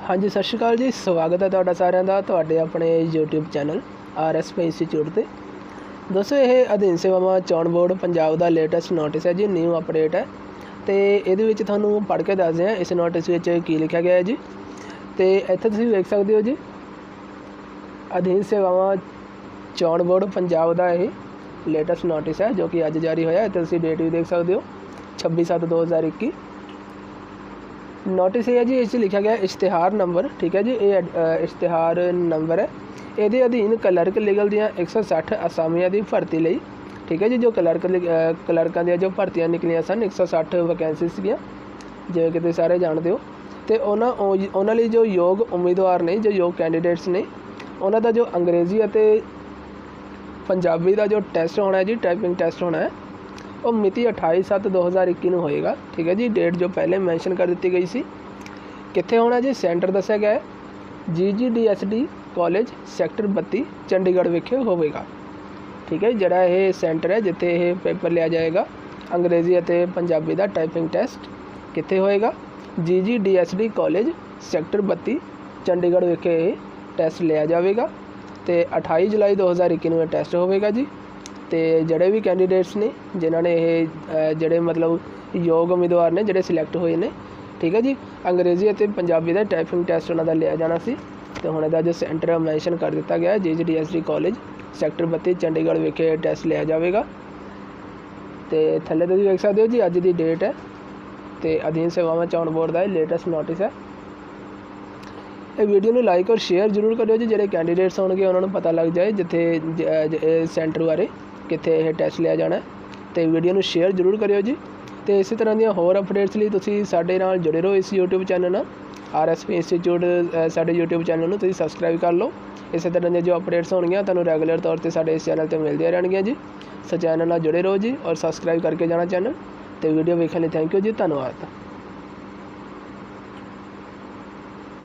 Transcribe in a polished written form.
हाँ जी, सत श्री अकाल जी। स्वागत है तुहाडा सारिਆਂ ਦਾ ਤੁਹਾਡੇ ਆਪਣੇ YouTube ਚੈਨਲ RSP ਇੰਸਟੀਚਿਊਟ ਤੇ। ਦੋਸਤੋ, ਇਹ ਅਧੀਨ ਸੇਵਾਵਾਂ ਚੋਣ ਬੋਰਡ ਪੰਜਾਬ ਦਾ ਲੇਟੈਸਟ ਨੋਟਿਸ ਹੈ ਜੀ, ਨਿਊ ਅਪਡੇਟ ਹੈ ਤੇ ਇਹਦੇ ਵਿੱਚ ਤੁਹਾਨੂੰ ਪੜ੍ਹ ਕੇ ਦੱਸਦੇ ਹਾਂ ਇਸ ਨੋਟਿਸ ਵਿੱਚ ਕੀ ਲਿਖਿਆ ਗਿਆ ਹੈ ਜੀ। ਤੇ ਇੱਥੇ ਤੁਸੀਂ ਵੇਖ ਸਕਦੇ ਹੋ ਜੀ, ਅਧੀਨ ਸੇਵਾਵਾਂ ਚੋਣ ਬੋਰਡ ਪੰਜਾਬ ਦਾ ਇਹ ਲੇਟੈਸਟ ਨੋਟਿਸ ਹੈ ਜੋ ਕਿ ਅੱਜ ਜਾਰੀ ਹੋਇਆ। ਇੱਥੇ ਤੁਸੀਂ ਡੇਟ ਵੀ ਦੇਖ ਸਕਦੇ ਹੋ 26/7/2021। नोटिस है जी, इस लिखा गया इश्तिहार नंबर, ठीक है जी। ये इश्तिहार नंबर है, ये अधीन क्लर्क लीगल दियाँ 160 असामियां की भर्ती लई, ठीक है जी। जो क्लर्कों दी जो भर्तियां निकलियां सन 160 वैकेंसी सीगियां, जिवें कि तुसीं सारे जानते हो। तो उन्हां लई जो योग उम्मीदवार ने, जो योग कैंडीडेट्स ने, उन्हां दा जो अंग्रेजी अते पंजाबी का जो टैसट होना है जी, टाइपिंग टैसट होना है, और मिति 28/7/2021 में होएगा, ठीक है जी। डेट जो पहले मैंशन कर दी गई सी, कित्थे होना जी, सेंटर दस्या गया है GGDSD कॉलेज सैक्टर 32 चंडीगढ़ विखे होवेगा, ठीक है। जिहड़ा ये सेंटर है जिथे ये पेपर लिया जाएगा अंग्रेजी और पंजाबी का टाइपिंग टैसट कित्थे होएगा, GGDSD कॉलेज सैक्टर 32 चंडीगढ़ विखे टैसट लिया जाएगा। तो 28 जुलाई 2021 में टैसट होवेगा जी। तो जड़े भी कैंडीडेट्स ने जिन्होंने ये जड़े मतलब योग उम्मीदवार ने जड़े सिलैक्ट हुए हैं, ठीक है जी, अंग्रेजी और पंजाबी का टाइपिंग टैसट उन्होंने लिया जाना सी। तो हुण इहदा जो सेंटर मैंशन कर दिता गया है GGDSD कॉलेज सैक्टर 32 चंडीगढ़ विखे टैसट लिया जाएगा। तो थल्ले तुसीं देख सकते हो जी, अज की डेट है। तो अधीन सेवावां चोण बोर्ड का लेटेस्ट नोटिस है। ये वीडियो में लाइक और शेयर जरूर करियो जी, जिहड़े कैंडीडेट्स होणगे उन्होंने पता लग जाए जिथे सेंटर बारे कित्थे यह टैसट लिया जाना है। तो वीडियो में शेयर जरूर करियो जी। तो इस तरह दी होर अपडेट्स लिए तुसीं साडे नाल जुड़े रहो इस YouTube चैनल नाल। RSP इंस्टीट्यूट साडे YouTube चैनल नूं तुसीं सबसक्राइब कर लो। इस तरह दी जो अपडेट्स होणगियां तुहानूं रैगूलर तौर पर साडे इस चैनल पर मिलदियां रहणगियां जी। सो चैनल नाल जुड़े रहो जी और सबसक्राइब करके जाना चैनल। तो वीडियो वेखण लई थैंक यू जी, धन्नवाद।